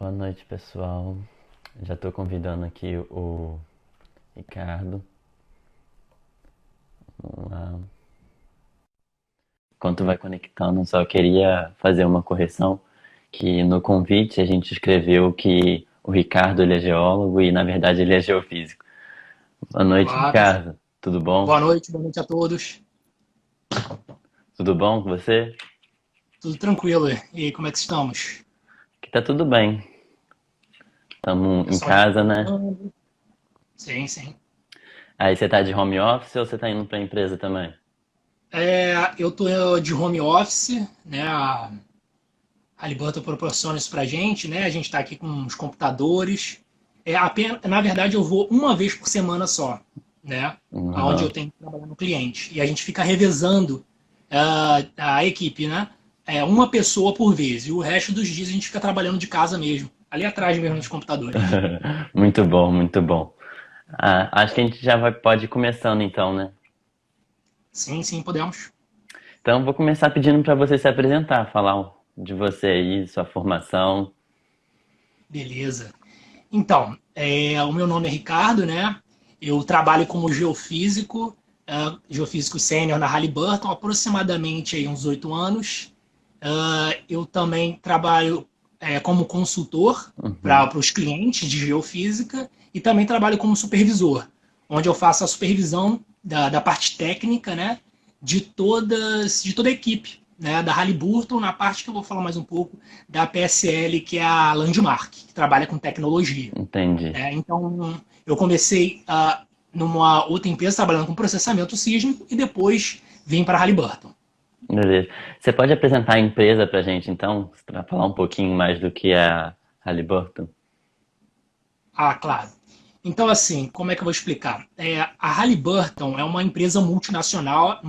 Boa noite, pessoal. Já estou convidando aqui o Ricardo. Vamos lá. Enquanto vai conectando, só queria fazer uma correção, que no convite a gente escreveu que o Ricardo ele é geólogo e na verdade ele é geofísico. Boa noite, Ah, tá certo. Ricardo. Tudo bom? Boa noite a todos. Tudo bom com você? Tudo tranquilo. E aí, como é que estamos? Aqui tá tudo bem. Estamos em Pessoal aí casa, né? trabalhando? Sim, sim. Aí você tá de home office ou você tá indo pra empresa também? Eu tô de home office, né? A Halliburton proporciona isso pra gente, né? A gente tá aqui com os computadores. Na verdade, eu vou uma vez por semana só, né? Onde eu Aham. tenho que trabalhar no cliente. E a gente fica revezando a equipe, né? Uma pessoa por vez. E o resto dos dias a gente fica trabalhando de casa mesmo. Ali atrás mesmo nos computadores. Muito bom, muito bom. Acho que a gente pode ir começando então, né? Sim, sim, podemos. Então, vou começar pedindo para você se apresentar, falar de você aí, sua formação. Beleza. Então, o meu nome é Ricardo, né? Eu trabalho como geofísico, geofísico sênior na Halliburton, há aproximadamente aí uns 8 anos. Eu também trabalho como consultor Uhum. para os clientes de geofísica e também trabalho como supervisor, onde eu faço a supervisão da parte técnica, né, de toda a equipe, né, da Halliburton, na parte que eu vou falar mais um pouco da PSL, que é a Landmark, que trabalha com tecnologia. Entendi. Então, eu comecei numa outra empresa trabalhando com processamento sísmico e depois vim para a Halliburton. Beleza. Você pode apresentar a empresa pra gente, então, para falar um pouquinho mais do que é a Halliburton? Ah, claro. Então, assim, como é que eu vou explicar? A Halliburton é uma empresa multinacional,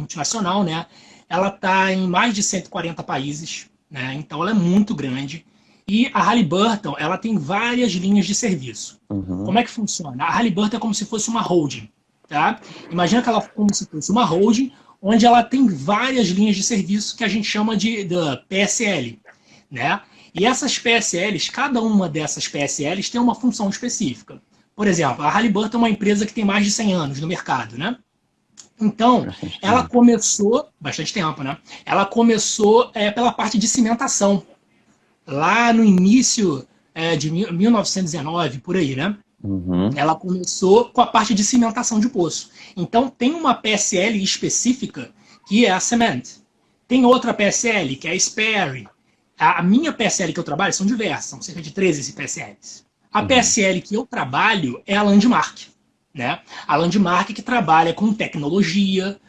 né? Ela está em mais de 140 países, né? Então, ela é muito grande. E a Halliburton, ela tem várias linhas de serviço. Como Uhum. é que funciona? A Halliburton é como se fosse uma holding, tá? Imagina que ela como se fosse uma holding, onde ela tem várias linhas de serviço que a gente chama de PSL, né? E essas PSLs, cada uma dessas PSLs tem uma função específica. Por exemplo, a Halliburton é uma empresa que tem mais de 100 anos no mercado, né? Então, Bastante ela tempo. começou, bastante tempo, né? Ela começou pela parte de cimentação, lá no início de 1919, por aí, né? Uhum. Ela começou com a parte de cimentação de poço. Então, tem uma PSL específica que é a Cement. Tem outra PSL que é a Sperry. A minha PSL que eu trabalho são diversas, são cerca de 13 PSLs. A Uhum. PSL que eu trabalho é a Landmark. Né? A Landmark que trabalha com tecnologia,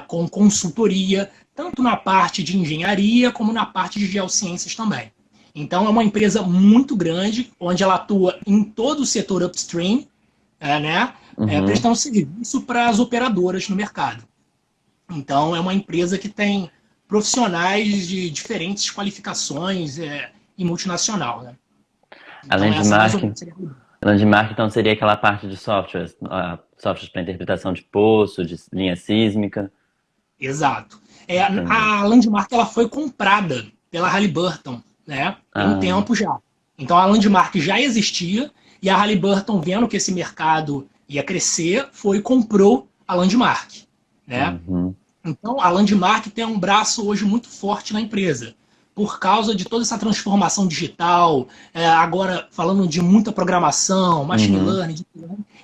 com consultoria, tanto na parte de engenharia como na parte de geociências também. Então é uma empresa muito grande, onde ela atua em todo o setor upstream, né? Uhum. Prestando serviço para as operadoras no mercado. Então é uma empresa que tem profissionais de diferentes qualificações e multinacional. Né? A Então essa mais ou Landmark, menos seria a. a Landmark então seria aquela parte de softwares, softwares para interpretação de poço, de linha sísmica. Exato. Entendi. A Landmark ela foi comprada pela Halliburton, né? Tem um Ah, tempo já. Então a Landmark já existia e a Halliburton, vendo que esse mercado ia crescer, foi e comprou a Landmark, né? uhum. Então a Landmark tem um braço hoje muito forte na empresa, por causa de toda essa transformação digital, agora falando de muita programação, machine Uhum. learning,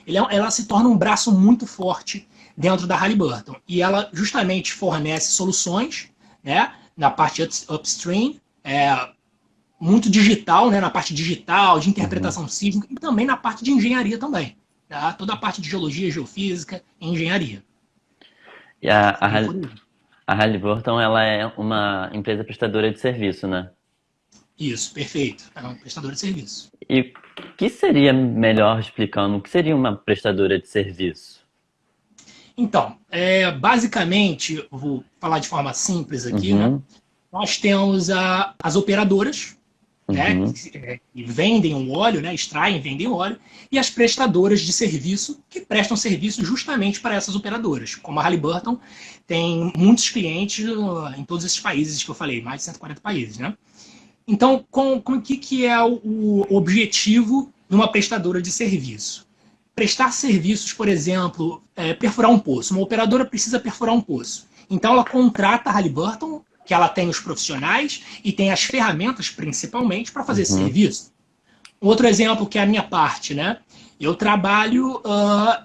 ela se torna um braço muito forte dentro da Halliburton. E ela justamente fornece soluções, né, na parte upstream, muito digital, né, na parte digital, de Uhum. interpretação sísmica, e também na parte de engenharia também. Tá? Toda a parte de geologia, geofísica e engenharia. E a, Seria por aí. a Halliburton, ela é uma empresa prestadora de serviço, né? Isso, perfeito. É um prestador de serviço. E o que seria melhor explicando, o que seria uma prestadora de serviço? Então, basicamente, eu vou falar de forma simples aqui, né? Uhum. Nós temos as operadoras, né, Uhum. que vendem o óleo, né, extraem e vendem o óleo, e as prestadoras de serviço, que prestam serviço justamente para essas operadoras. Como a Halliburton tem muitos clientes em todos esses países que eu falei, mais de 140 países. Né? Então, com o que é o objetivo de uma prestadora de serviço? Prestar serviços, por exemplo, perfurar um poço. Uma operadora precisa perfurar um poço. Então, ela contrata a Halliburton, que ela tem os profissionais e tem as ferramentas, principalmente, para fazer esse serviço. Outro exemplo que é a minha parte, né? Eu trabalho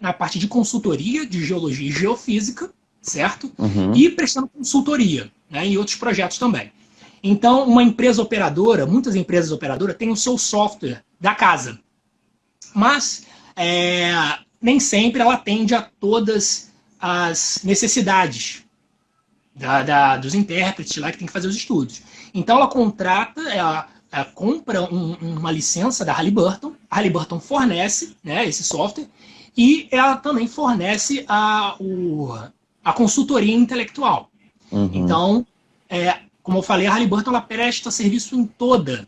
na parte de consultoria de geologia e geofísica, certo? E prestando consultoria, né, em outros projetos também. Então, uma empresa operadora, muitas empresas operadoras têm o seu software da casa. Mas nem sempre ela atende a todas as necessidades dos intérpretes lá que tem que fazer os estudos. Então, ela contrata, ela compra uma licença da Halliburton, a Halliburton fornece, né, esse software, e ela também fornece a consultoria intelectual. Então, como eu falei, a Halliburton ela presta serviço em toda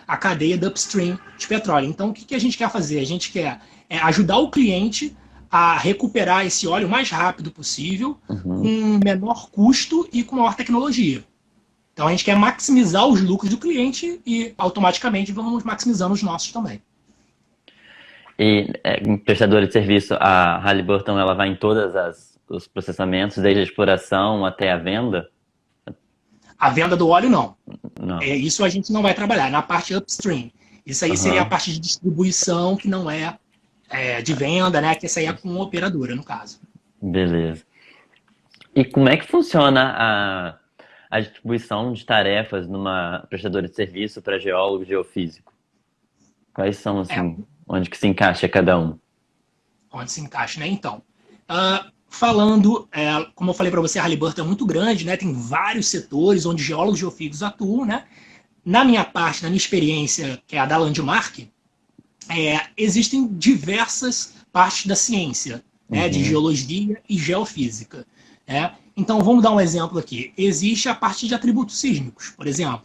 a cadeia do upstream de petróleo. Então, o que a gente quer fazer? A gente quer ajudar o cliente a recuperar esse óleo o mais rápido possível, com menor custo e com maior tecnologia. Então, a gente quer maximizar os lucros do cliente e, automaticamente, vamos maximizando os nossos também. E prestadora de serviço, a Halliburton, ela vai em todos os processamentos, desde a exploração até a venda? A venda do óleo, não. Não. Isso a gente não vai trabalhar, na parte upstream. Isso aí seria a parte de distribuição, que não de venda, né? Que essa aí é com operadora, no caso. Beleza. E como é que funciona a distribuição de tarefas numa prestadora de serviço para geólogo e geofísico? Quais são, assim, onde que se encaixa cada um? Onde se encaixa, né? Então, falando, como eu falei para você, a Halliburton é muito grande, né? Tem vários setores onde geólogos e geofísicos atuam, né? Na minha parte, na minha experiência, que é a da Landmark, existem diversas partes da ciência, né? De geologia e geofísica. Então, vamos dar um exemplo aqui. Existe a parte de atributos sísmicos, por exemplo,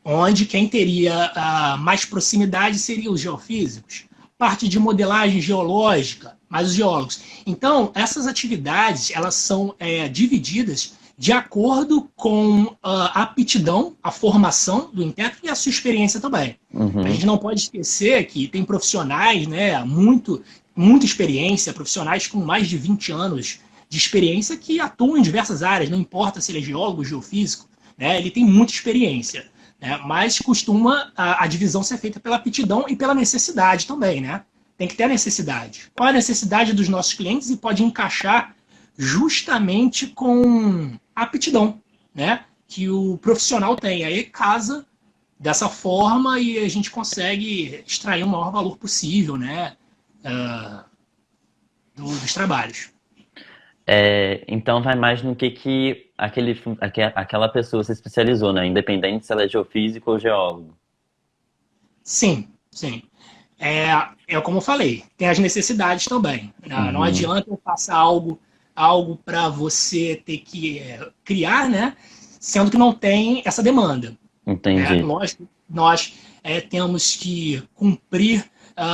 onde quem teria mais proximidade seriam os geofísicos. Parte de modelagem geológica, mais os geólogos. Então, essas atividades elas são divididas de acordo com a aptidão, a formação do intérprete e a sua experiência também. A gente não pode esquecer que tem profissionais, né, muita experiência, profissionais com mais de 20 anos de experiência que atuam em diversas áreas, não importa se ele é geólogo ou geofísico, né, ele tem muita experiência. Mas costuma a divisão ser feita pela aptidão e pela necessidade também, né? Tem que ter a necessidade. Qual é a necessidade dos nossos clientes e pode encaixar justamente com a aptidão, né? Que o profissional tem. Aí casa dessa forma e a gente consegue extrair o maior valor possível, né? Dos trabalhos. Então vai mais no que aquela pessoa se especializou, né? Independente se ela é geofísico ou geólogo. Sim, sim. Como eu falei, tem as necessidades também. Não adianta eu passar algo para você ter que criar, né? Sendo que não tem essa demanda. Entendi. Nós temos que cumprir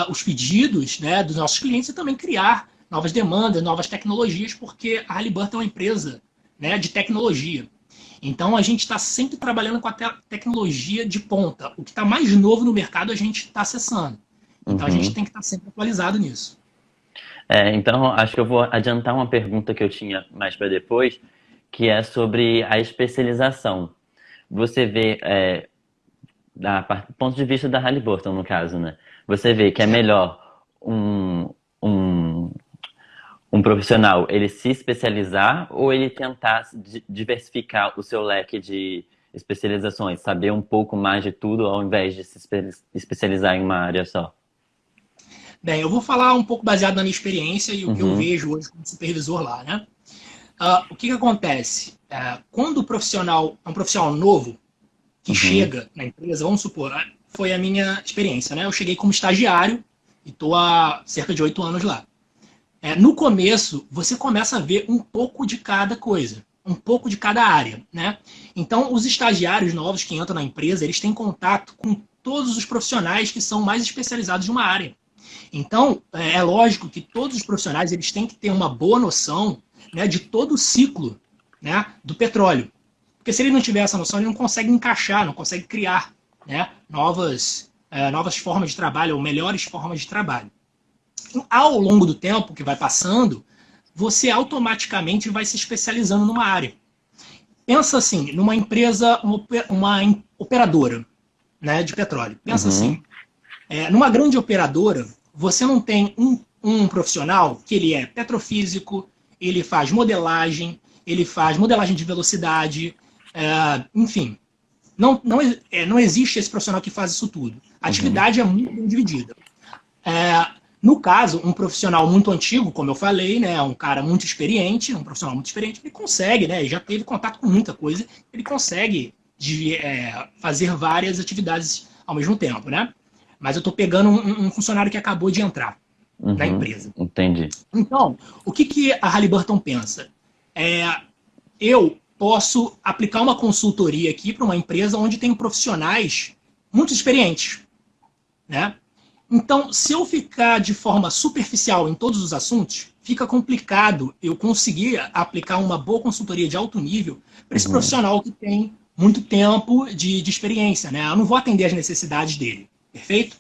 os pedidos, né, dos nossos clientes e também criar novas demandas, novas tecnologias, porque a Halliburton é uma empresa, né, de tecnologia. Então, a gente está sempre trabalhando com a tecnologia de ponta. O que está mais novo no mercado, a gente está acessando. Então, a gente tem que estar sempre atualizado nisso. Então, acho que eu vou adiantar uma pergunta que eu tinha mais para depois, que é sobre a especialização. Você vê, do ponto de vista da Halliburton, no caso, né? Você vê que é melhor um profissional ele se especializar ou ele tentar diversificar o seu leque de especializações, saber um pouco mais de tudo ao invés de se especializar em uma área só? Bem, eu vou falar um pouco baseado na minha experiência e o que eu vejo hoje como supervisor lá, né? O que acontece? Quando o profissional é um profissional novo que chega na empresa, vamos supor, foi a minha experiência, né? Eu cheguei como estagiário e estou há cerca de 8 anos lá. No começo, você começa a ver um pouco de cada coisa, um pouco de cada área, né? Então, os estagiários novos que entram na empresa, eles têm contato com todos os profissionais que são mais especializados em uma área. Então, é lógico que todos os profissionais eles têm que ter uma boa noção, né, de todo o ciclo, né, do petróleo. Porque se ele não tiver essa noção, ele não consegue encaixar, não consegue criar, né, novas formas de trabalho, ou melhores formas de trabalho. Ao longo do tempo que vai passando, você automaticamente vai se especializando numa área. Pensa assim, numa empresa, uma operadora, né, de petróleo. Pensa assim, numa grande operadora, você não tem um profissional que ele é petrofísico, ele faz modelagem de velocidade, enfim. Não existe esse profissional que faz isso tudo. A atividade é muito bem dividida. No caso, um profissional muito antigo, como eu falei, né, um cara muito experiente, um profissional muito experiente, ele consegue, né, já teve contato com muita coisa, ele consegue fazer várias atividades ao mesmo tempo, né? Mas eu estou pegando um funcionário que acabou de entrar na empresa. Entendi. Então, o que a Halliburton pensa? Eu posso aplicar uma consultoria aqui para uma empresa onde tem profissionais muito experientes, né? Então, se eu ficar de forma superficial em todos os assuntos, fica complicado eu conseguir aplicar uma boa consultoria de alto nível para esse profissional que tem muito tempo de experiência, né? Eu não vou atender as necessidades dele, perfeito?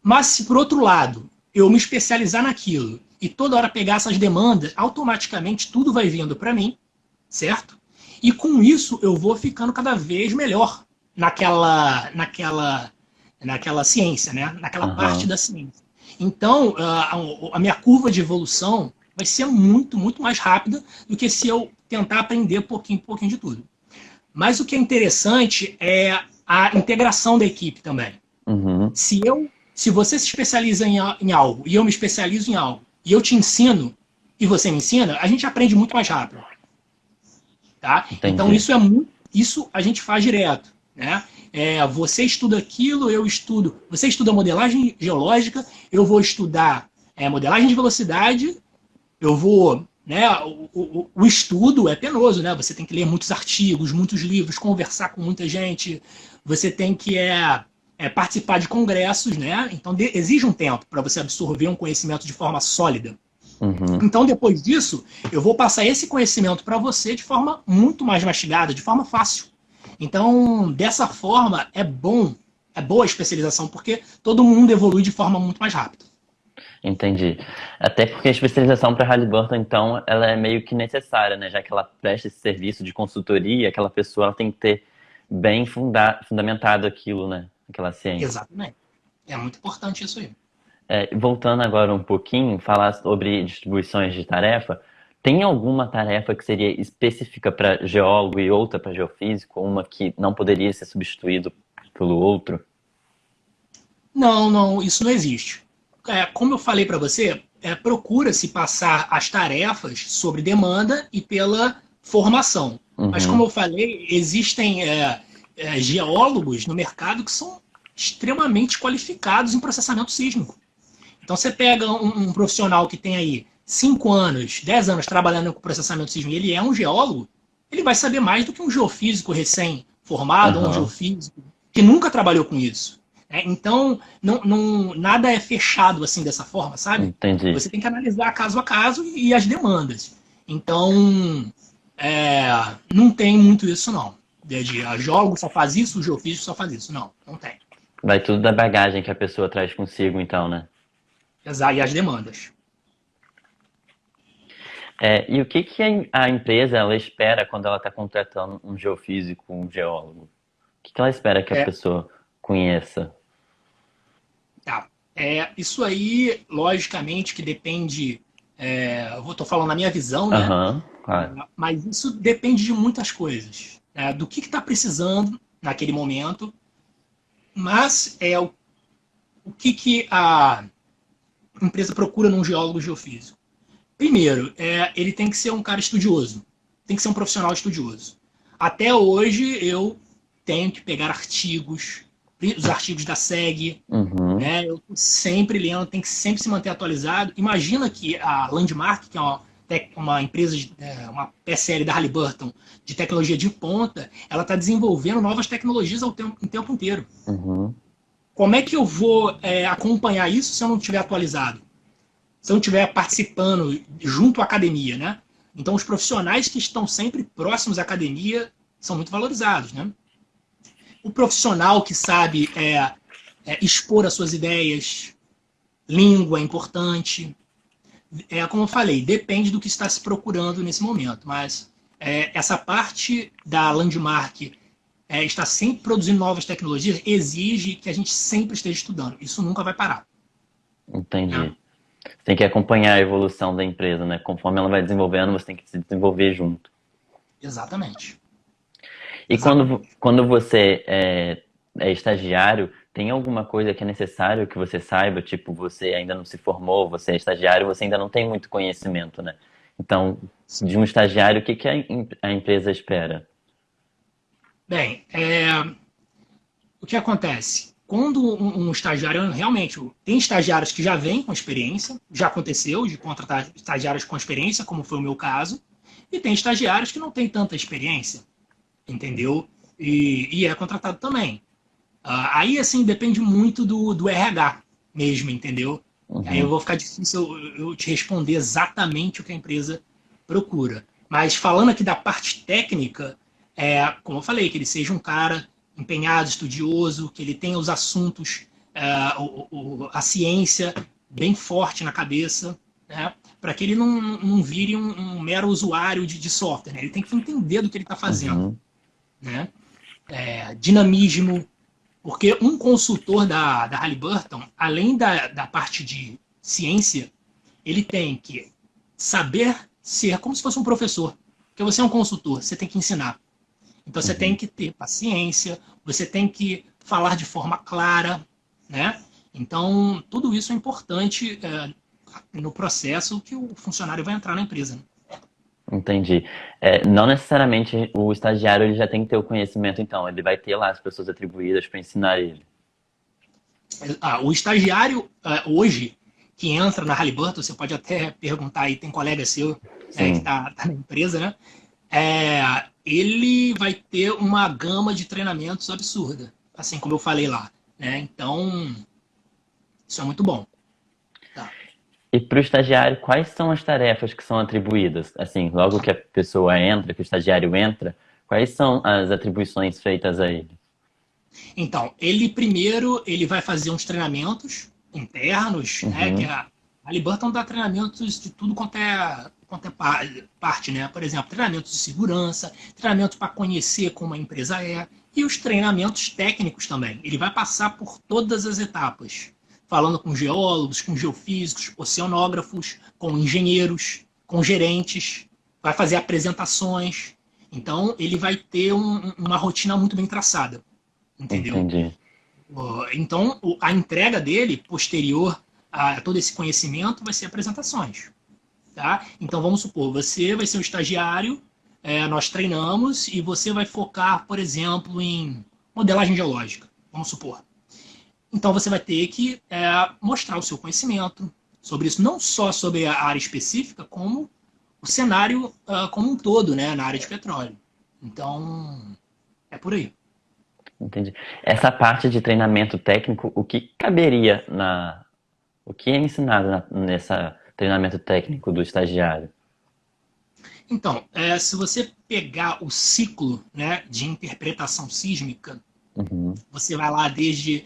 Mas se, por outro lado, eu me especializar naquilo e toda hora pegar essas demandas, automaticamente tudo vai vindo para mim, certo? E com isso eu vou ficando cada vez melhor naquela ciência, né? Naquela parte da ciência. Então, a minha curva de evolução vai ser muito, muito mais rápida do que se eu tentar aprender pouquinho de tudo. Mas o que é interessante é a integração da equipe também. Se você se especializa em algo e eu me especializo em algo, e eu te ensino e você me ensina, a gente aprende muito mais rápido. Tá? Então, isso a gente faz direto, né? Você estuda aquilo, eu estudo. Você estuda modelagem geológica, eu vou estudar modelagem de velocidade, eu vou. Né, o estudo é penoso, né? Você tem que ler muitos artigos, muitos livros, conversar com muita gente, você tem que participar de congressos, né? Então exige um tempo para você absorver um conhecimento de forma sólida. Então, depois disso, eu vou passar esse conhecimento para você de forma muito mais mastigada, de forma fácil. Então, dessa forma, é boa a especialização, porque todo mundo evolui de forma muito mais rápida. Entendi. Até porque a especialização para a Halliburton, então, ela é meio que necessária, né? Já que ela presta esse serviço de consultoria, aquela pessoa ela tem que ter bem fundamentado aquilo, né? Aquela ciência. Exatamente. É muito importante isso aí. Voltando agora um pouquinho, falar sobre distribuições de tarefa, tem alguma tarefa que seria específica para geólogo e outra para geofísico, uma que não poderia ser substituído pelo outro? Não, isso não existe. Como eu falei para você, procura-se passar as tarefas sobre demanda e pela formação. Mas como eu falei, existem geólogos no mercado que são extremamente qualificados em processamento sísmico. Então você pega um profissional que tem aí 5 anos, 10 anos trabalhando com processamento sísmico, ele é um geólogo, ele vai saber mais do que um geofísico recém-formado, ou um geofísico que nunca trabalhou com isso. Então, nada é fechado assim dessa forma, sabe? Entendi. Você tem que analisar caso a caso e as demandas. Então, não tem muito isso, não. A geólogo só faz isso, o geofísico só faz isso. Não tem. Vai tudo da bagagem que a pessoa traz consigo, então, né? Exato, e as demandas. E o que a empresa ela espera quando ela está contratando um geofísico, um geólogo? O que ela espera que a pessoa conheça? Tá. Isso aí, logicamente, que depende. Eu estou falando na minha visão, né? Claro. Mas isso depende de muitas coisas. Do que está precisando naquele momento. Mas o que a empresa procura num geólogo geofísico? Primeiro, ele tem que ser um cara estudioso. Tem que ser um profissional estudioso. Até hoje, eu tenho que pegar artigos, os artigos da SEG, né? Eu tô sempre lendo, tem que sempre se manter atualizado. Imagina que a Landmark, que é uma empresa, uma PSL da Halliburton de tecnologia de ponta, ela está desenvolvendo novas tecnologias o tempo inteiro. Como é que eu vou acompanhar isso se eu não estiver atualizado? Se eu não estiver participando junto à academia, né? Então, os profissionais que estão sempre próximos à academia são muito valorizados, né? O profissional que sabe expor as suas ideias, língua é importante. Como eu falei, depende do que está se procurando nesse momento, mas essa parte da Landmark está sempre produzindo novas tecnologias, exige que a gente sempre esteja estudando. Isso nunca vai parar. Entendi. Né? Tem que acompanhar a evolução da empresa, né? Conforme ela vai desenvolvendo, você tem que se desenvolver junto. Exatamente. E Exatamente. quando você é estagiário, tem alguma coisa que é necessário que você saiba? Tipo, você ainda não se formou, você é estagiário, você ainda não tem muito conhecimento, né? Então, de um estagiário, o que que a empresa espera? Bem, o que acontece? Quando um estagiário, realmente, tem estagiários que já vêm com experiência, já aconteceu de contratar estagiários com experiência, como foi o meu caso, e tem estagiários que não têm tanta experiência, entendeu? E é contratado também. Aí, assim, depende muito do RH mesmo, entendeu? Aí eu Uhum, vou ficar difícil eu te responder exatamente o que a empresa procura. Mas falando aqui da parte técnica, como eu falei, que ele seja um cara empenhado, estudioso, que ele tenha os assuntos, a ciência bem forte na cabeça, né? Para que ele não vire um mero usuário de software. Né? Ele tem que entender do que ele está fazendo. uhum, Né? Dinamismo, porque um consultor da Halliburton, além da parte de ciência, ele tem que saber ser como se fosse um professor. Porque você é um consultor, você tem que ensinar. Então você tem uhum. que ter paciência, você tem que falar de forma clara, né? Então, tudo isso é importante no processo que o funcionário vai entrar na empresa. Né? Entendi. Não necessariamente o estagiário ele já tem que ter o conhecimento, então. Ele vai ter lá as pessoas atribuídas para ensinar ele. O estagiário, hoje, que entra na Halliburton, você pode até perguntar aí, tem colega seu que Sim, está na empresa, né? Ele vai ter uma gama de treinamentos absurda, assim como eu falei lá. Né? Então, isso é muito bom. Tá. e para o estagiário, quais são as tarefas que são atribuídas? Assim, logo que a pessoa entra, que o estagiário entra, quais são as atribuições feitas a ele? Então, ele primeiro ele vai fazer uns treinamentos internos, né? Que Uhum, a Halliburton dá treinamentos de tudo quanto é parte, né? Por exemplo, treinamentos de segurança, treinamentos para conhecer como a empresa é, e os treinamentos técnicos também. Ele vai passar por todas as etapas, falando com geólogos, com geofísicos, oceanógrafos, com engenheiros, com gerentes, vai fazer apresentações. Então, ele vai ter uma rotina muito bem traçada, entendeu? entendi. Então, a entrega dele, posterior a todo esse conhecimento, vai ser apresentações. Tá? Então, vamos supor, você vai ser um estagiário, nós treinamos, e você vai focar, por exemplo, em modelagem geológica, vamos supor. Então, você vai ter que mostrar o seu conhecimento sobre isso, não só sobre a área específica, como o cenário como um todo, né, na área de petróleo. Então, é por aí. Entendi. Essa parte de treinamento técnico, o que caberia o que é ensinado nessa treinamento técnico do estagiário? Então, se você pegar o ciclo, né, de interpretação sísmica, Uhum, você vai lá desde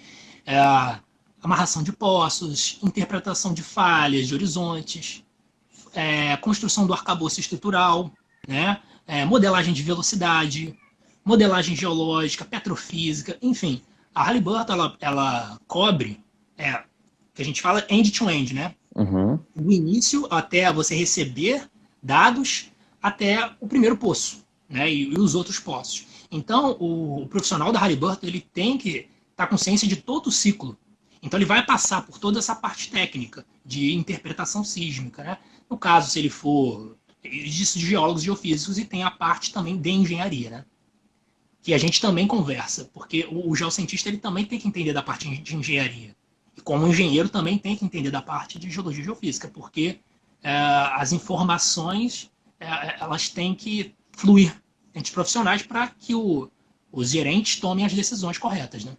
amarração de poços, interpretação de falhas, de horizontes, construção do arcabouço estrutural, né, modelagem de velocidade, modelagem geológica, petrofísica, enfim. A Halliburton, ela cobre, que a gente fala end-to-end, né? uhum, Do início até você receber dados até o primeiro poço, né? E os outros poços. Então, o profissional da Halliburton, ele tem que estar com ciência de todo o ciclo. Então, ele vai passar por toda essa parte técnica de interpretação sísmica, né? No caso, se ele for de geólogos geofísicos, e tem a parte também de engenharia, né? Que a gente também conversa, porque o geocientista ele também tem que entender da parte de engenharia. E como engenheiro também tem que entender da parte de geologia e geofísica, porque as informações elas têm que fluir entre os profissionais para que os gerentes tomem as decisões corretas. Né?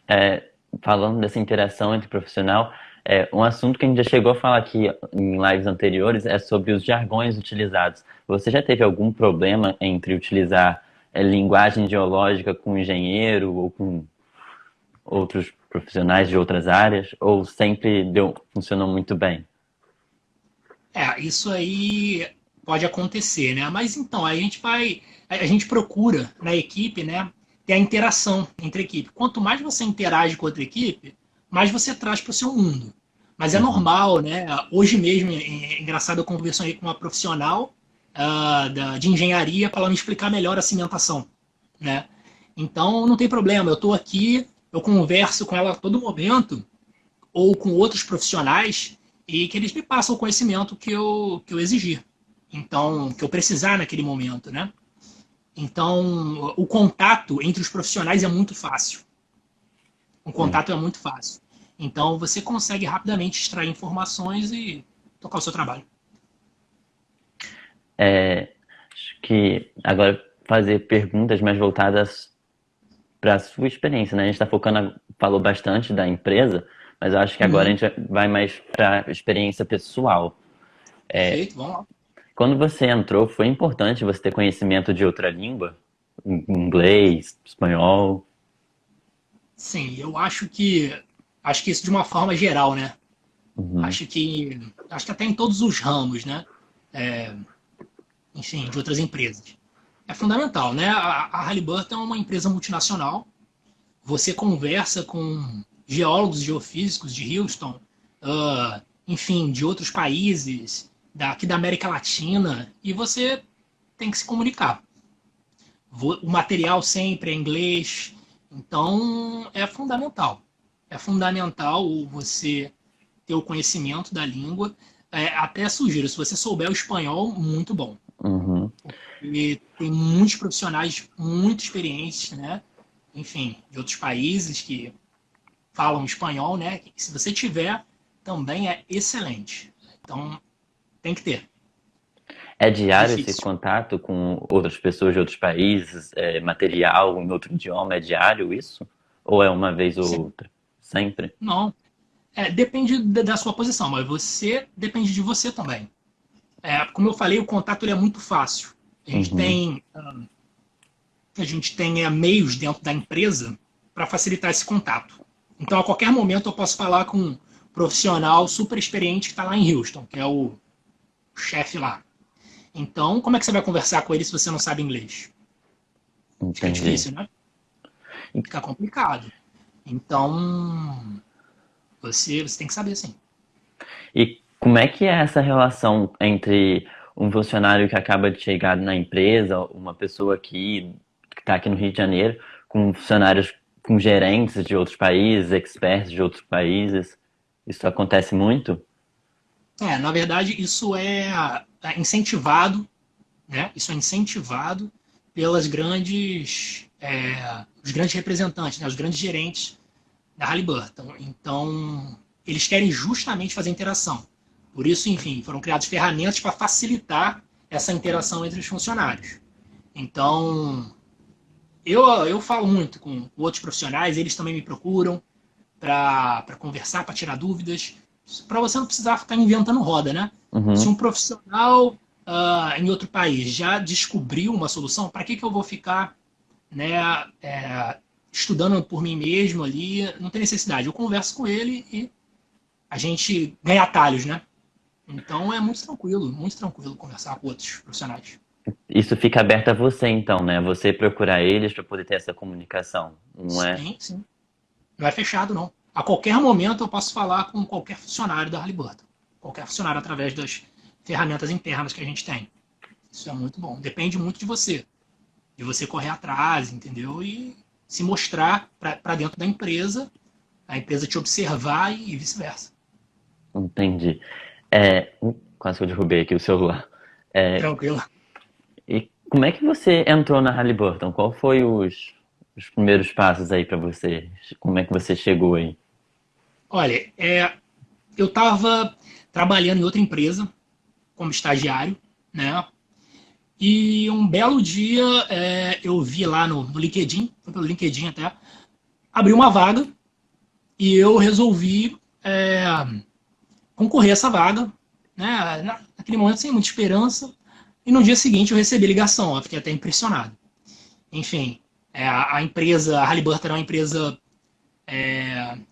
É, falando dessa interação entre profissional, um assunto que a gente já chegou a falar aqui em lives anteriores é sobre os jargões utilizados. Você já teve algum problema entre utilizar linguagem geológica com engenheiro ou com outros profissionais de outras áreas? Ou sempre funcionou muito bem? Isso aí pode acontecer, né? Mas então, a gente procura na equipe, né, ter a interação entre a equipe. Quanto mais você interage com outra equipe, mais você traz para o seu mundo. Mas é Uhum. normal, né? Hoje mesmo, engraçado, eu conversei com uma profissional de engenharia para ela me explicar melhor a cimentação, né? Então, não tem problema, eu estou aqui, eu converso com ela a todo momento, ou com outros profissionais, e que eles me passam o conhecimento que eu exigir. Então, que eu precisar naquele momento, né? Então, o contato entre os profissionais é muito fácil. O Hum. contato é muito fácil. Então, você consegue rapidamente extrair informações e tocar o seu trabalho. Acho que agora fazer perguntas mais voltadas para a sua experiência, né? A gente está focando, falou bastante da empresa, mas eu acho que agora a Uhum. gente vai mais para a experiência pessoal. Perfeito, vamos lá. Quando você entrou, foi importante você ter conhecimento de outra língua? Inglês, espanhol? Sim, eu acho que isso de uma forma geral, né? Uhum, Acho que até em todos os ramos, né? É, enfim, de outras empresas. É fundamental, né? A Halliburton é uma empresa multinacional. Você conversa com geólogos e geofísicos de Houston, enfim, de outros países, daqui da América Latina, e você tem que se comunicar. O material sempre é em inglês, então é fundamental. É fundamental você ter o conhecimento da língua. Até sugiro, se você souber o espanhol, muito bom. uhum. E tem muitos profissionais muito experientes, né? Enfim, de outros países que falam espanhol, né? Que se você tiver, também é excelente. Então, tem que ter. É É diário esse difícil. contato com outras pessoas de outros países? Material em outro idioma? É diário isso? Ou é uma vez ou Sim. outra? Sempre? Não. Depende da sua posição, mas você depende de você também. Como eu falei, o contato ele é muito fácil. A gente Uhum. tem, a gente tem meios dentro da empresa para facilitar esse contato. Então, a qualquer momento, eu posso falar com um profissional super experiente que está lá em Houston, que é o chefe lá. Então, como é que você vai conversar com ele se você não sabe inglês? Fica Entendi. difícil, né? Fica complicado. Então, você tem que saber, sim. E como é que é essa relação entre um funcionário que acaba de chegar na empresa, uma pessoa aqui, que está aqui no Rio de Janeiro, com funcionários, com gerentes de outros países, experts de outros países? Isso acontece muito? Na verdade, isso é incentivado, né? Isso é incentivado pelas os grandes representantes, né? Os grandes gerentes da Halliburton. Então, eles querem justamente fazer interação. Por isso, enfim, foram criadas ferramentas para facilitar essa interação entre os funcionários. Então, eu falo muito com outros profissionais, eles também me procuram para conversar, para tirar dúvidas, para você não precisar ficar inventando roda, né? Se Uhum. um profissional em outro país já descobriu uma solução, para que eu vou ficar, né, estudando por mim mesmo ali? Não tem necessidade. Eu converso com ele e a gente ganha atalhos, né? Então é muito tranquilo conversar com outros profissionais. Isso fica aberto a você, então, né? Você procurar eles para poder ter essa comunicação. Não é? Sim, sim. Não é fechado, não. A qualquer momento eu posso falar com qualquer funcionário da Halliburton. Qualquer funcionário através das ferramentas internas que a gente tem. Isso é muito bom. Depende muito de você. De você correr atrás, entendeu? E se mostrar para dentro da empresa, a empresa te observar e vice-versa. Entendi. Quase que eu derrubei aqui o celular. É, Tranquilo. e como é que você entrou na Halliburton? Qual foi os primeiros passos aí para você? Como é que você chegou aí? Olha, eu estava trabalhando em outra empresa como estagiário, né? E um belo dia eu vi lá no LinkedIn, foi pelo LinkedIn até, abriu uma vaga e eu resolvi concorrer a essa vaga, né? Naquele momento sem muita esperança. E no dia seguinte eu recebi ligação, eu fiquei até impressionado. Enfim, a empresa, a Halliburton é uma empresa.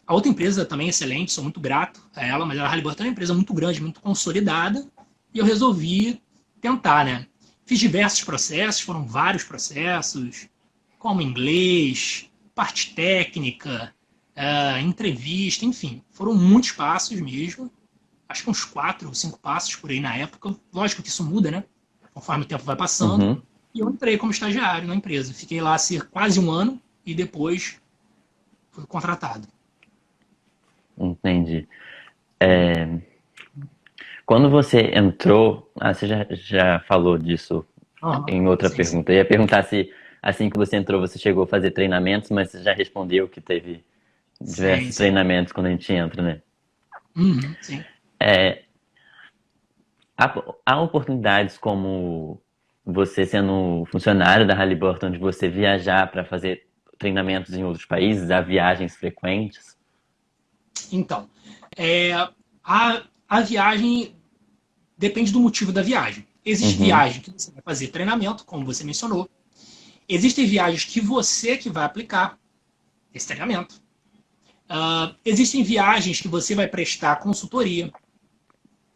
A outra empresa também é excelente, sou muito grato a ela, mas a Halliburton é uma empresa muito grande, muito consolidada, e eu resolvi tentar, né? Fiz diversos processos, foram vários processos, como inglês, parte técnica, entrevista, enfim, foram muitos passos mesmo. Acho que uns 4 ou 5 passos por aí na época. Lógico que isso muda, né? Conforme o tempo vai passando. Uhum, E eu entrei como estagiário na empresa. Fiquei lá quase um ano e depois fui contratado. entendi. Quando você entrou, você já falou disso Aham, em outra sim, sim. pergunta. Eu ia perguntar se assim que você entrou você chegou a fazer treinamentos, mas você já respondeu que teve Sim, diversos sim. treinamentos quando a gente entra, né? Uhum, sim. Há oportunidades como você sendo funcionário da Halliburton de você viajar para fazer treinamentos em outros países, há viagens frequentes? Então, é, a viagem depende do motivo da viagem. Existe Uhum, viagem que você vai fazer treinamento, como você mencionou. Existem viagens que você que vai aplicar esse treinamento. Existem viagens que você vai prestar consultoria.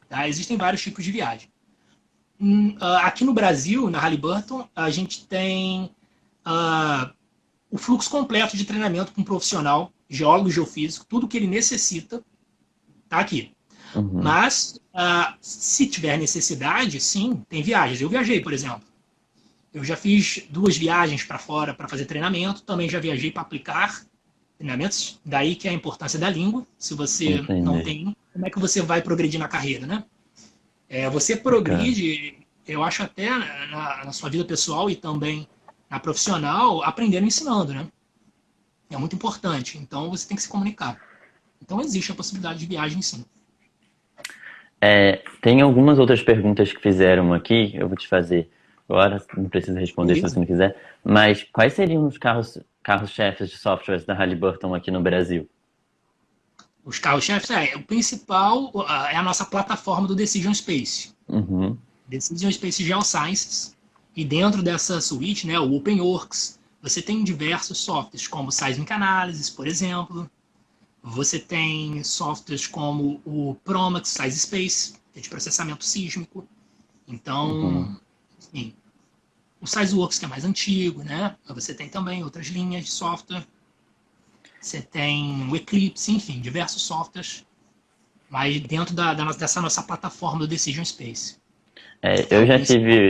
Tá? Existem vários tipos de viagem. Aqui no Brasil, na Halliburton, a gente tem o fluxo completo de treinamento com um profissional, geólogo, geofísico, tudo que ele necessita está aqui. uhum, Mas, se tiver necessidade, sim, tem viagens. Eu viajei, por exemplo. Eu já fiz 2 viagens para fora para fazer treinamento, também já viajei para aplicar treinamentos, daí que é a importância da língua. Se você não entendi. tem, como é que você vai progredir na carreira, né? Você Bacana. progride, eu acho até na sua vida pessoal e também na profissional, aprendendo e ensinando, né? É muito importante. Então você tem que se comunicar. Então existe a possibilidade de viagem, sim. Tem algumas outras perguntas que fizeram aqui, eu vou te fazer agora, não precisa responder se você Beleza? não quiser, mas quais seriam os carros-chefes de softwares da Halliburton aqui no Brasil? Os carros-chefes, o principal é a nossa plataforma do Decision Space. Uhum, Decision Space Geosciences. E dentro dessa suíte, né, o OpenWorks, você tem diversos softwares, como Seismic Analysis, por exemplo. Você tem softwares como o Promax Size Space, que é de processamento sísmico. uhum. Então, enfim, o SizeWorks, que é mais antigo, né? Você tem também outras linhas de software. Você tem o Eclipse, enfim, diversos softwares, mas dentro dessa nossa plataforma do Decision Space. É, É o principal.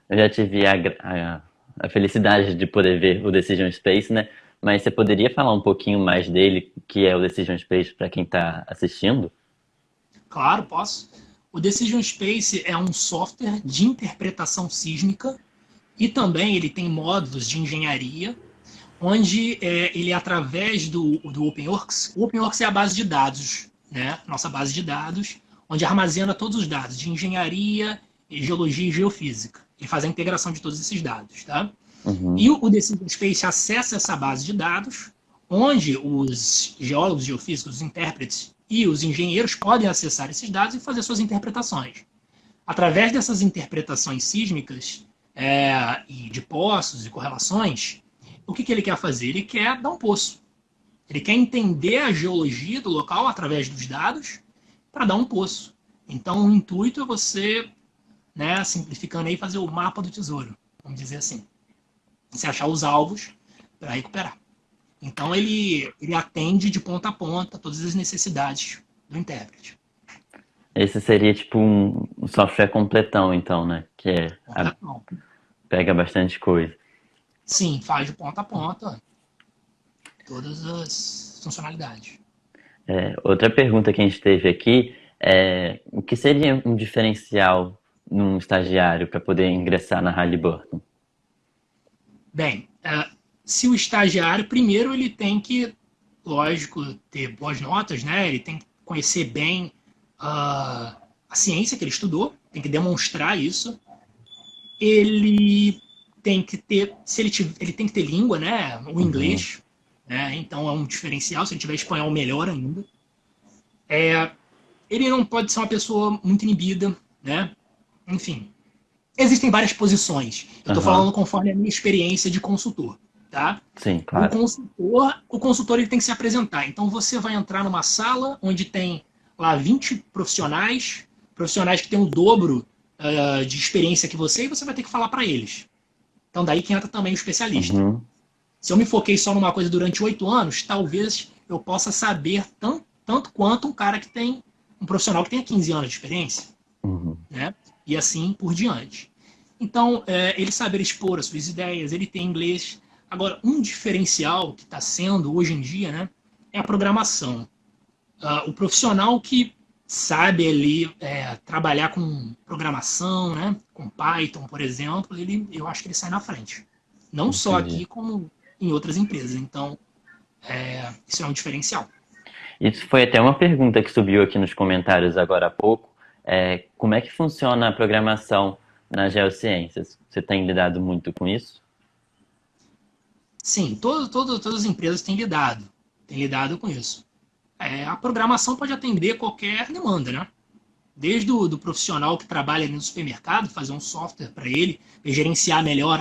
eu já tive a felicidade de poder ver o Decision Space, né? Mas você poderia falar um pouquinho mais dele, que é o Decision Space, para quem está assistindo? Claro, posso. O Decision Space é um software de interpretação sísmica e também ele tem módulos de engenharia, onde ele, através do OpenWorks, o OpenWorks é a base de dados, né? Nossa base de dados, onde armazena todos os dados de engenharia, geologia e geofísica. Ele faz a integração de todos esses dados, tá? Uhum, E o Decision Space acessa essa base de dados, onde os geólogos, geofísicos, os intérpretes e os engenheiros podem acessar esses dados e fazer suas interpretações. Através dessas interpretações sísmicas e de poços e correlações, o que ele quer fazer? Ele quer dar um poço. Ele quer entender a geologia do local através dos dados para dar um poço. Então, o intuito é você, né, simplificando aí, fazer o mapa do tesouro, vamos dizer assim. Você achar os alvos para recuperar. Então, ele atende de ponta a ponta todas as necessidades do intérprete. esse seria tipo um software completão, então, né? Completão. Pega bastante coisa. Sim, faz de ponta a ponta todas as funcionalidades. Outra pergunta que a gente teve aqui é o que seria um diferencial num estagiário para poder ingressar na Halliburton? Bem, se o estagiário, primeiro ele tem que, lógico, ter boas notas, né? Ele tem que conhecer bem a ciência que ele estudou, tem que demonstrar isso. Ele tem que ter, se ele, tiver, ele tem que ter língua, né? O Uhum, inglês, né? Então é um diferencial. Se ele tiver espanhol, melhor ainda. Ele não pode ser uma pessoa muito inibida, né? Enfim, Existem várias posições. Eu estou Aham. falando conforme a minha experiência de consultor, tá? Sim, claro. O consultor ele tem que se apresentar. Então você vai entrar numa sala onde tem lá 20 profissionais, profissionais que têm o dobro de experiência que você, e você vai ter que falar para eles. Então daí que entra também o especialista. Uhum. Se eu me foquei só numa coisa durante 8 anos, talvez eu possa saber tanto quanto um cara que tem, um profissional que tenha 15 anos de experiência, Uhum. né? E assim por diante. Então, ele saber expor as suas ideias, ele tem inglês. Agora, um diferencial que está sendo hoje em dia, né, é a programação. O profissional que sabe ali trabalhar com programação, né, com Python, por exemplo, eu acho que ele sai na frente. Não só Entendi. aqui, como em outras empresas. Então, isso é um diferencial. Isso foi até uma pergunta que subiu aqui nos comentários agora há pouco. Como é que funciona a programação nas geociências? Você tem lidado muito com isso? Sim, todas as empresas têm lidado com isso. A programação pode atender qualquer demanda, né? Desde do profissional que trabalha no supermercado, fazer um software para ele, gerenciar melhor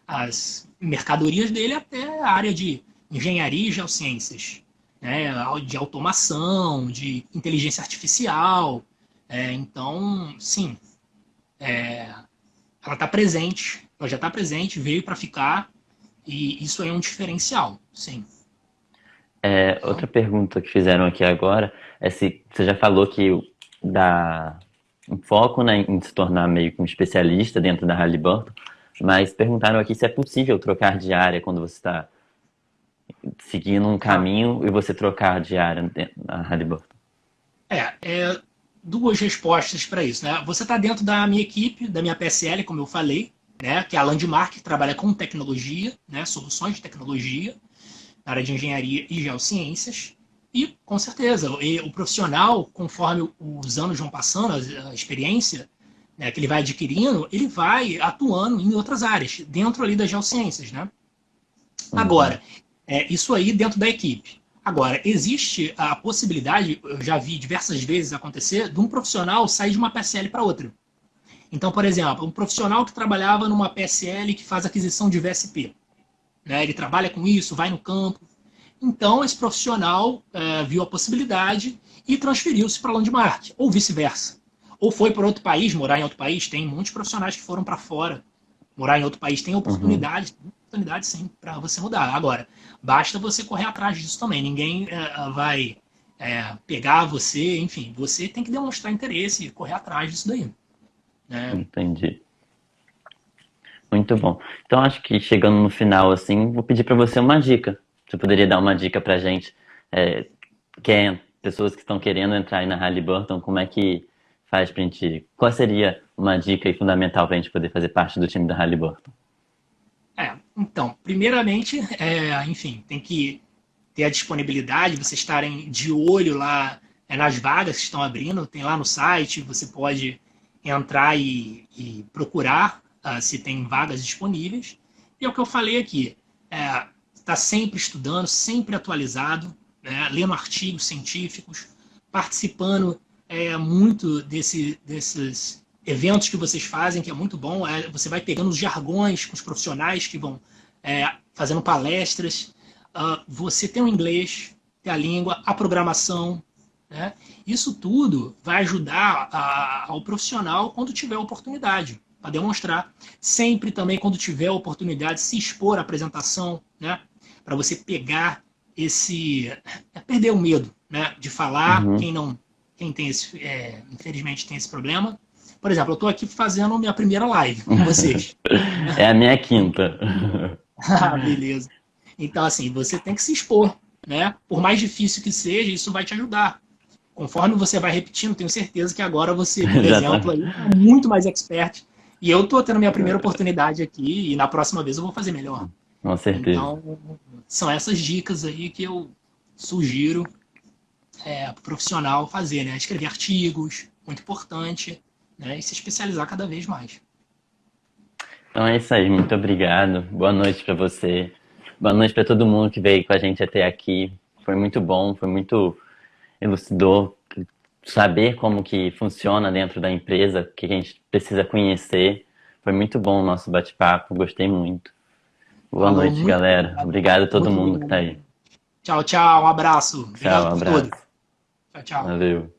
as mercadorias dele, até a área de engenharia e geociências, né? De automação, de inteligência artificial. Então, sim, ela está presente, ela já está presente, veio para ficar, e isso é um diferencial, sim. Outra pergunta que fizeram aqui agora é se você já falou que dá um foco, né, em se tornar meio que um especialista dentro da Halliburton, mas perguntaram aqui se é possível trocar de área quando você está seguindo um Ah, caminho e você trocar de área na Halliburton. é duas respostas para isso, né? Você está dentro da minha equipe, da minha PSL, como eu falei, né? Que é a Landmark, que trabalha com tecnologia, né? Soluções de tecnologia, na área de engenharia e geociências. E, com certeza, o profissional, conforme os anos vão passando, a experiência, né, que ele vai adquirindo, ele vai atuando em outras áreas, dentro ali das geociências, né? Uhum. Agora, isso aí dentro da equipe. Agora, existe a possibilidade, eu já vi diversas vezes acontecer, de um profissional sair de uma PSL para outra. Então, por exemplo, um profissional que trabalhava numa PSL que faz aquisição de VSP, né? Ele trabalha com isso, vai no campo. Então, esse profissional viu a possibilidade e transferiu-se para a Landmark, ou vice-versa. Ou foi para outro país, morar em outro país. Tem muitos profissionais que foram para fora, morar em outro país. Uhum. Oportunidade sim, para você mudar. Agora, basta você correr atrás disso também. Ninguém vai pegar você, enfim, você tem que demonstrar interesse e correr atrás disso daí. Né? Entendi. Muito bom. Então acho que chegando no final, assim, vou pedir para você uma dica. Você poderia dar uma dica pra gente, pessoas que estão querendo entrar aí na Halliburton, como é que faz pra gente, qual seria uma dica aí fundamental pra gente poder fazer parte do time da Halliburton? Então, primeiramente, enfim, tem que ter a disponibilidade, vocês estarem de olho lá nas vagas que estão abrindo, tem lá no site, você pode entrar e procurar se tem vagas disponíveis. E é o que eu falei aqui, está sempre estudando, sempre atualizado, né, lendo artigos científicos, participando muito desses eventos que vocês fazem, que é muito bom. Você vai pegando os jargões com os profissionais que vão fazendo palestras. Você tem o inglês, tem a língua, a programação. Né? Isso tudo vai ajudar ao profissional quando tiver oportunidade para demonstrar. Sempre também, quando tiver oportunidade, se expor à apresentação, né? Para você pegar perder o medo, né? De falar. Uhum. Quem tem infelizmente tem esse problema. Por exemplo, eu estou aqui fazendo minha primeira live com vocês. É a minha quinta. Ah, beleza. Então, assim, você tem que se expor, né? Por mais difícil que seja, isso vai te ajudar. Conforme você vai repetindo, tenho certeza que agora você, por Já tá. exemplo, aí, tá muito mais expert. E eu tô tendo minha primeira oportunidade aqui, e na próxima vez eu vou fazer melhor. Com certeza. Então, são essas dicas aí que eu sugiro para o profissional fazer, né? Escrever artigos, muito importante, né? E se especializar cada vez mais. Então é isso aí, muito obrigado. Boa noite pra você. Boa noite pra todo mundo que veio com a gente até aqui. Foi muito bom, foi muito elucidou saber como que funciona dentro da empresa, o que a gente precisa conhecer. Foi muito bom o nosso bate-papo, gostei muito. Boa Falou, noite, muito galera. obrigado. Obrigado a todo Muito mundo que tá obrigado. aí. Tchau, tchau. Um abraço. Tchau, Obrigado por tudo. abraço. Tchau, tchau. Valeu.